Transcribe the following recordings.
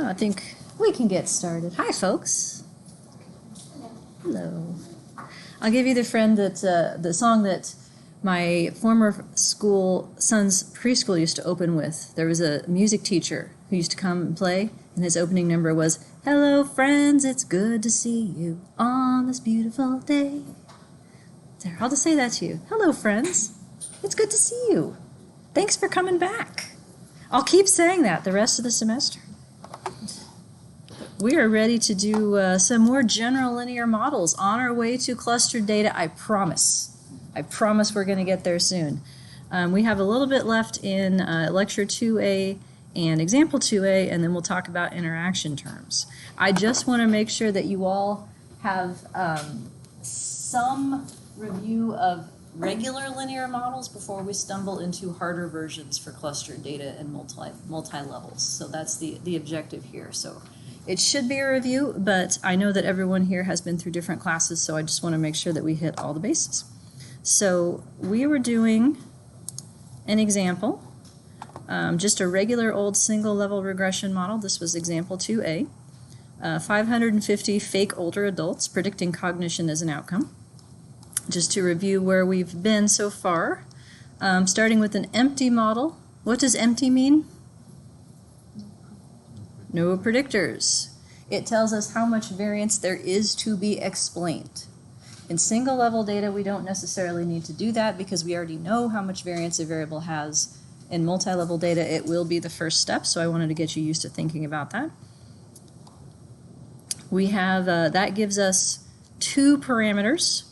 Oh, I think we can get started. Hi, folks. Hello. I'll give you the friend that the song that my former son's preschool used to open with. There was a music teacher who used to come and play, and his opening number was, "Hello, friends, it's good to see you on this beautiful day." There, I'll just say that to you. Hello, friends. It's good to see you. Thanks for coming back. I'll keep saying that the rest of the semester. We are ready to do some more general linear models on our way to clustered data, I promise. I promise we're going to get there soon. We have a little bit left in Lecture 2A and Example 2A, and then we'll talk about interaction terms. I just want to make sure that you all have some review of regular linear models before we stumble into harder versions for clustered data and multi-levels. So that's the objective here. So it should be a review, but I know that everyone here has been through different classes, so I just want to make sure that we hit all the bases. So we were doing an example, just a regular old single level regression model. This was example 2A. 550 fake older adults predicting cognition as an outcome. Just to review where we've been so far, starting with an empty model. What does empty mean? No predictors. It tells us how much variance there is to be explained. In single level data, we don't necessarily need to do that because we already know how much variance a variable has. In multi-level data, it will be the first step, so I wanted to get you used to thinking about that. We have, that gives us two parameters,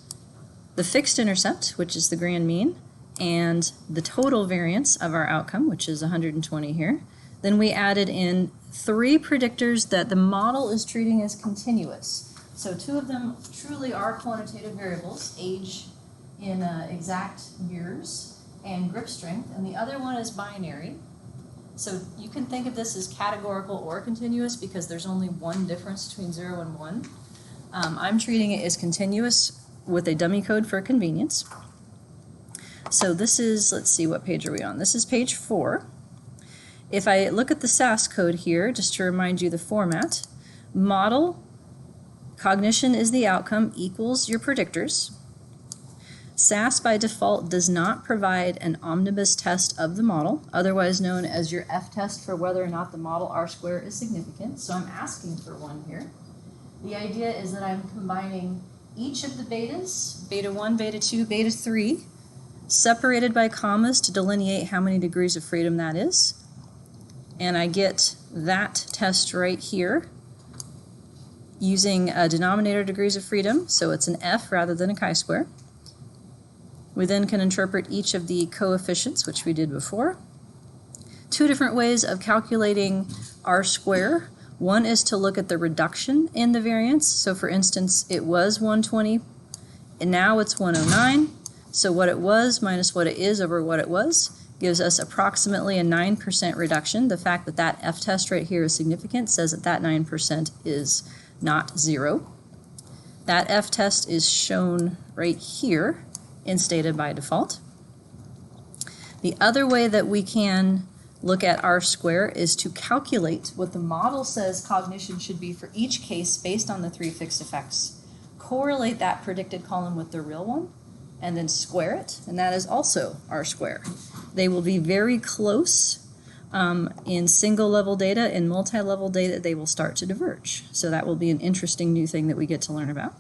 the fixed intercept, which is the grand mean, and the total variance of our outcome, which is 120 here. Then we added in three predictors that the model is treating as continuous. So two of them truly are quantitative variables, age in exact years and grip strength, and the other one is binary. So you can think of this as categorical or continuous because there's only one difference between 0 and 1. I'm treating it as continuous with a dummy code for convenience. So this is, let's see, what page are we on? This is page 4. If I look at the SAS code here, just to remind you the format, model, cognition is the outcome, equals your predictors. SAS by default does not provide an omnibus test of the model, otherwise known as your F-test for whether or not the model R-square is significant, so I'm asking for one here. The idea is that I'm combining each of the betas, beta 1, beta 2, beta 3, separated by commas to delineate how many degrees of freedom that is. And I get that test right here using denominator degrees of freedom, so it's an F rather than a chi-square. We then can interpret each of the coefficients, which we did before. Two different ways of calculating R-square. One is to look at the reduction in the variance. So for instance, it was 120, and now it's 109. So what it was minus what it is over what it was gives us approximately a 9% reduction. The fact that that F-test right here is significant says that that 9% is not 0. That F-test is shown right here in stated by default. The other way that we can look at R-square is to calculate what the model says cognition should be for each case based on the three fixed effects. Correlate that predicted column with the real one, and then square it, and that is also R-square. They will be very close in single level data. In multi-level data, they will start to diverge. So that will be an interesting new thing that we get to learn about.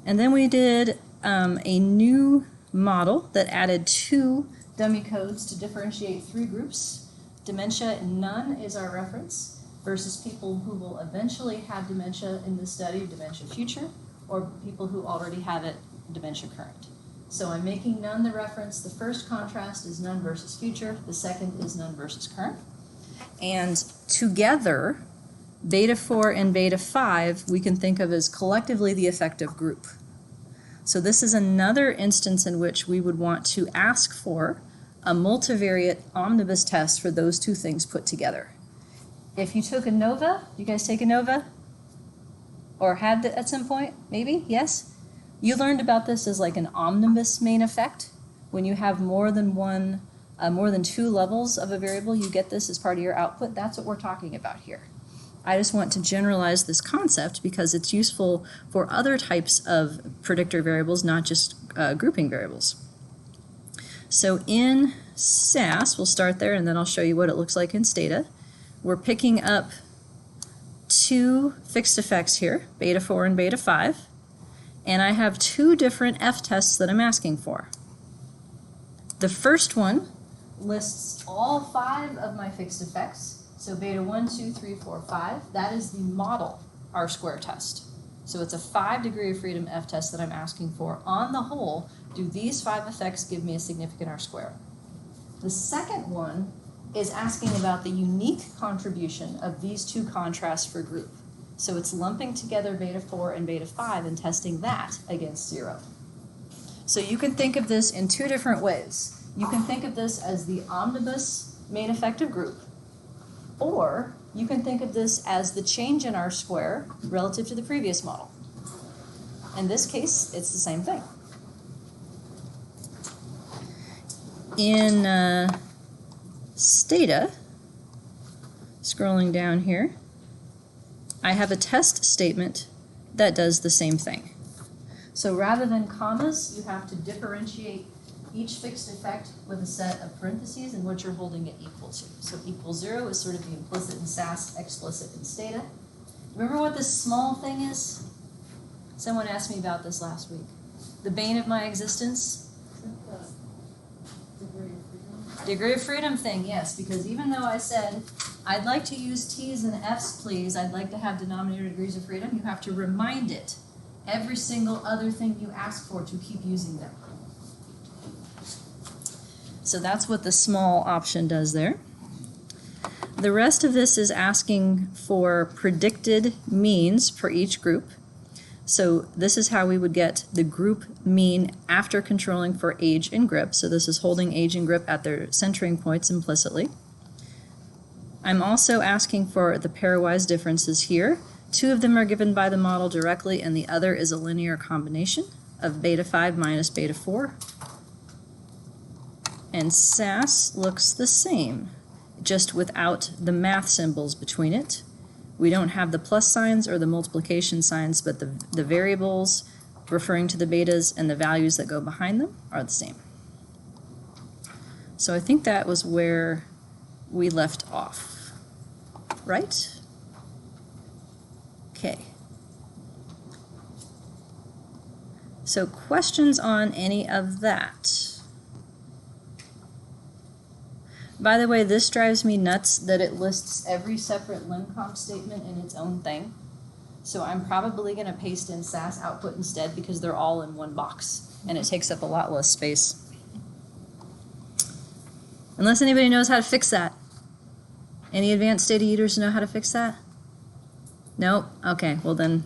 And then we did a new model that added two dummy codes to differentiate three groups. Dementia none is our reference versus people who will eventually have dementia in this study, dementia future, or people who already have it, dementia current. So I'm making none the reference. The first contrast is none versus future. The second is none versus current. And together, beta 4 and beta 5 we can think of as collectively the effective group. So this is another instance in which we would want to ask for a multivariate omnibus test for those two things put together. If you took a NOVA, you guys take a NOVA? Or had it at some point? Maybe? Yes? You learned about this as like an omnibus main effect. When you have more than one more than 2 levels of a variable, you get this as part of your output. That's what we're talking about here. I just want to generalize this concept because it's useful for other types of predictor variables, not just grouping variables. So in SAS, we'll start there and then I'll show you what it looks like in Stata. We're picking up 2 fixed effects here, beta 4 and beta 5, and I have 2 different f-tests that I'm asking for. The first one lists all 5 of my fixed effects, so beta 1, 2, 3, 4, 5. That is the model R-square test. So it's a 5 degree of freedom f-test that I'm asking for. On the whole, do these 5 effects give me a significant R-square? The second one is asking about the unique contribution of these 2 contrasts for group. So it's lumping together beta 4 and beta 5 and testing that against 0. So you can think of this in 2 different ways. You can think of this as the omnibus main effective group, or you can think of this as the change in R-square relative to the previous model. In this case, it's the same thing. In Stata, scrolling down here, I have a test statement that does the same thing. So rather than commas, you have to differentiate each fixed effect with a set of parentheses and what you're holding it equal to. So equal 0 is sort of the implicit in SAS, explicit in Stata. Remember what this small thing is? Someone asked me about this last week. The bane of my existence? Degree of freedom thing, yes, because even though I said, I'd like to use T's and F's, please, I'd like to have denominator degrees of freedom, you have to remind it every single other thing you ask for to keep using them. So that's what the small option does there. The rest of this is asking for predicted means for each group. So this is how we would get the group mean after controlling for age and grip. So this is holding age and grip at their centering points implicitly. I'm also asking for the pairwise differences here. 2 of them are given by the model directly, and the other is a linear combination of beta 5 minus beta 4. And SAS looks the same, just without the math symbols between it. We don't have the plus signs or the multiplication signs, but the variables referring to the betas and the values that go behind them are the same. So I think that was where we left off, right? Okay. So questions on any of that? By the way, this drives me nuts that it lists every separate limcomp statement in its own thing. So I'm probably going to paste in SAS output instead because they're all in one box and it takes up a lot less space. Unless anybody knows how to fix that. Any advanced data users know how to fix that? Nope? Okay, well then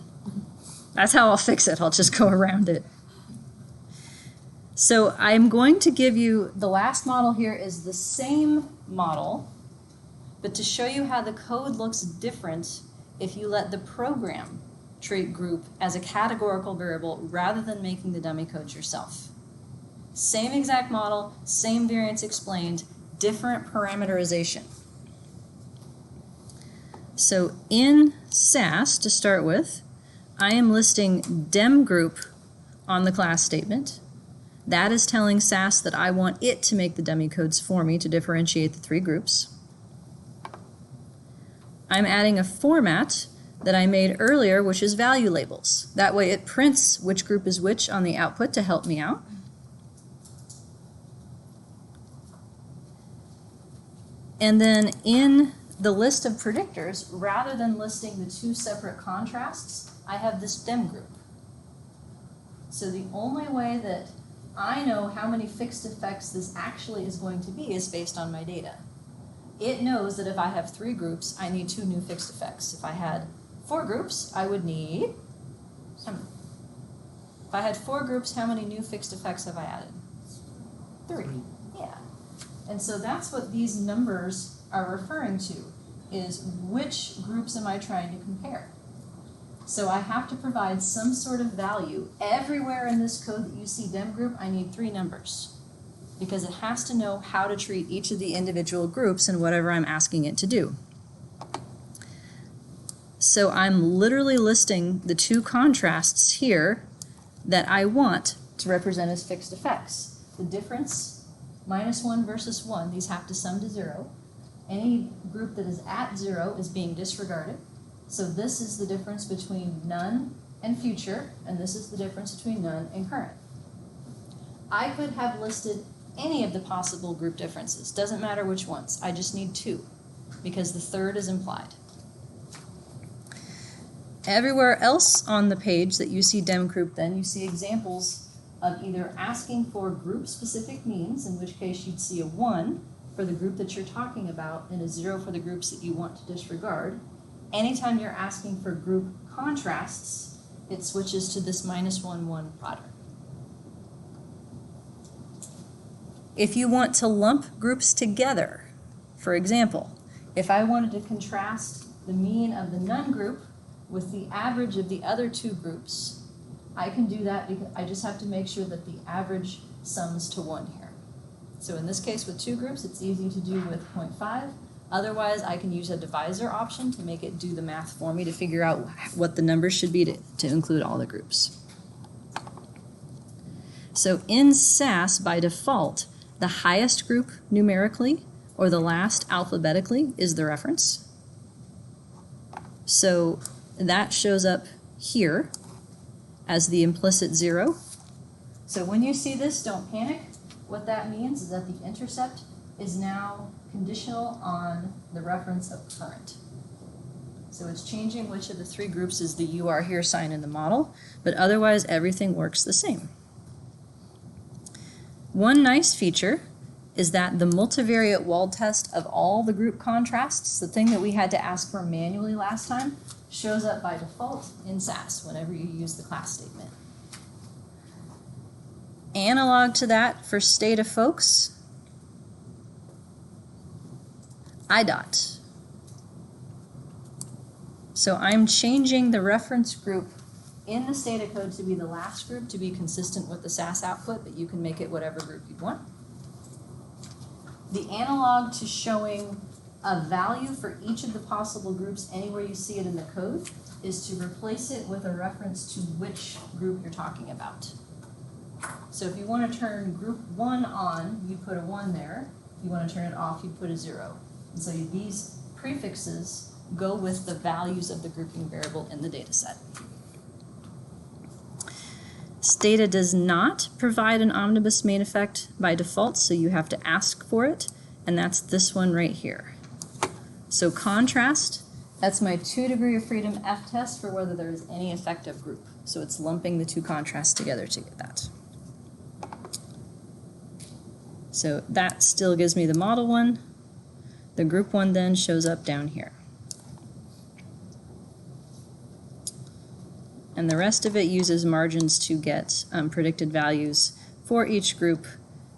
that's how I'll fix it. I'll just go around it. So I'm going to give you, the last model here is the same model, but to show you how the code looks different if you let the program treat group as a categorical variable rather than making the dummy code yourself. Same exact model, same variance explained, different parameterization. So in SAS, to start with, I am listing dem group on the class statement. That is telling SAS that I want it to make the dummy codes for me to differentiate the 3 groups. I'm adding a format that I made earlier, which is value labels. That way it prints which group is which on the output to help me out. And then in the list of predictors, rather than listing the 2 separate contrasts, I have this dem group. So the only way that I know how many fixed effects this actually is going to be is based on my data. It knows that if I have 3 groups, I need 2 new fixed effects. If I had 4 groups, I would need, if I had 4 groups, how many new fixed effects have I added? 3, yeah. And so that's what these numbers are referring to, is which groups am I trying to compare? So I have to provide some sort of value. Everywhere in this code that you see dem group, I need 3 numbers. because it has to know how to treat each of the individual groups and whatever I'm asking it to do. So I'm literally listing the two contrasts here that I want to represent as fixed effects. The difference, -1 versus 1, these have to sum to 0. Any group that is at 0 is being disregarded. So this is the difference between none and future, and this is the difference between none and current. I could have listed any of the possible group differences. Doesn't matter which ones. I just need 2, because the third is implied. Everywhere else on the page that you see dem group, then you see examples of either asking for group-specific means, in which case you'd see a 1 for the group that you're talking about and a 0 for the groups that you want to disregard. Anytime you're asking for group contrasts, it switches to this -1, 1 pattern. If you want to lump groups together, for example, if I wanted to contrast the mean of the none group with the average of the other two groups, I can do that because I just have to make sure that the average sums to 1 here. So in this case with 2 groups, it's easy to do with 0.5. Otherwise, I can use a divisor option to make it do the math for me to figure out what the numbers should be to include all the groups. So in SAS, by default, the highest group numerically or the last alphabetically is the reference. So that shows up here as the implicit 0. So when you see this, don't panic. What that means is that the intercept is now conditional on the reference of current. So it's changing which of the 3 groups is the "you are here" sign in the model, but otherwise everything works the same. One nice feature is that the multivariate Wald test of all the group contrasts, the thing that we had to ask for manually last time, shows up by default in SAS whenever you use the class statement. Analog to that for Stata folks, IDOT. So I'm changing the reference group in the Stata code to be the last group to be consistent with the SAS output, but you can make it whatever group you want. The analog to showing a value for each of the possible groups anywhere you see it in the code is to replace it with a reference to which group you're talking about. So if you want to turn group 1 on, you put a 1 there. If you want to turn it off, you put a 0. And so these prefixes go with the values of the grouping variable in the data set. Stata does not provide an omnibus main effect by default, so you have to ask for it, and that's this one right here. So contrast, that's my 2 degree of freedom F test for whether there is any effective group. So it's lumping the 2 contrasts together to get that. So that still gives me the model one. The group one then shows up down here. And the rest of it uses margins to get predicted values for each group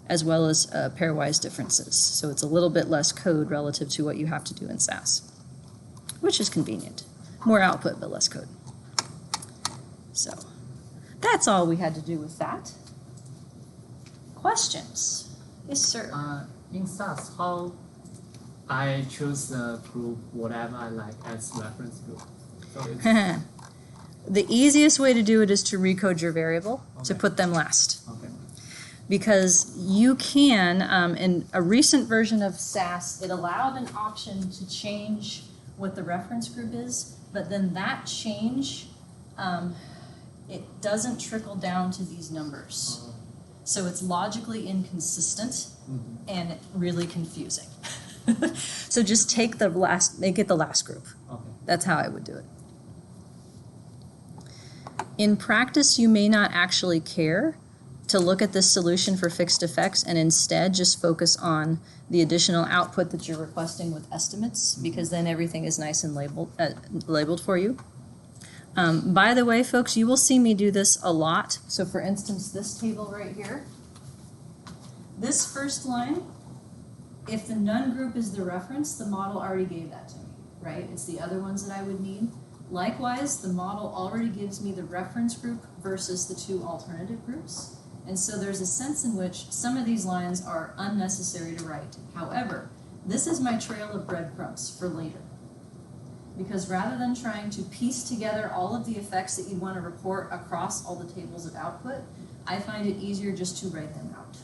as well as pairwise differences. So it's a little bit less code relative to what you have to do in SAS, which is convenient. More output, but less code. So that's all we had to do with that. Questions? Yes, sir. In SAS, how I choose the group whatever I like as reference group? So it's The easiest way to do it is to recode your variable to Okay. put them last. okay. Because you can, in a recent version of SAS, it allowed an option to change what the reference group is, but then that change, it doesn't trickle down to these numbers. So it's logically inconsistent and really confusing. So just take the last, make it the last group. Okay. That's how I would do it. In practice, you may not actually care to look at this solution for fixed effects and instead just focus on the additional output that you're requesting with estimates, because then everything is nice and labeled for you. By the way, folks, you will see me do this a lot. So for instance, this table right here, this first line, if the none group is the reference, the model already gave that to me, right? It's the other ones that I would need. Likewise, the model already gives me the reference group versus the 2 alternative groups. And so there's a sense in which some of these lines are unnecessary to write. However, this is my trail of breadcrumbs for later. Because rather than trying to piece together all of the effects that you want to report across all the tables of output, I find it easier just to write them out.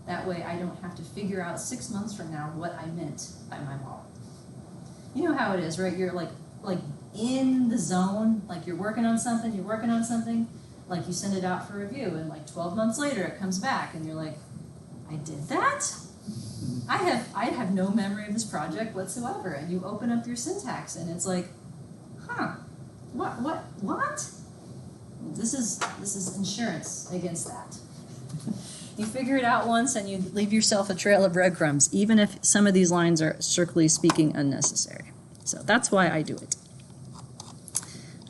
That way I don't have to figure out 6 months from now what I meant by my model. You know how it is, right? You're like in the zone, like you're working on something, like you send it out for review, and like 12 months later it comes back and you're like, I did that? I have no memory of this project whatsoever. And you open up your syntax and it's like, huh, what? This is insurance against that. You figure it out once and you leave yourself a trail of breadcrumbs, even if some of these lines are, strictly speaking, unnecessary. So that's why I do it.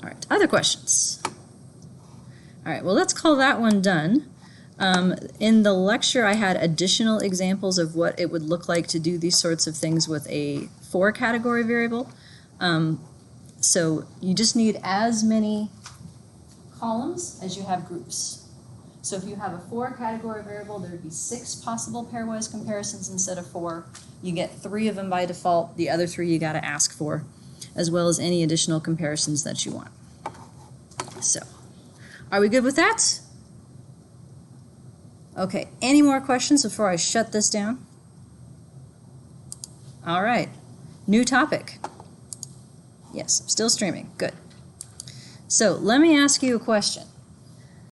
All right, other questions? All right, well, let's call that one done. In the lecture, I had additional examples of what it would look like to do these sorts of things with a 4-category variable. So you just need as many columns as you have groups. So if you have a 4-category variable, there would be 6 possible pairwise comparisons instead of 4. You get 3 of them by default. The other 3 you got to ask for, as well as any additional comparisons that you want. So, are we good with that? Okay, any more questions before I shut this down? All right, new topic. Yes, still streaming, good. So let me ask you a question.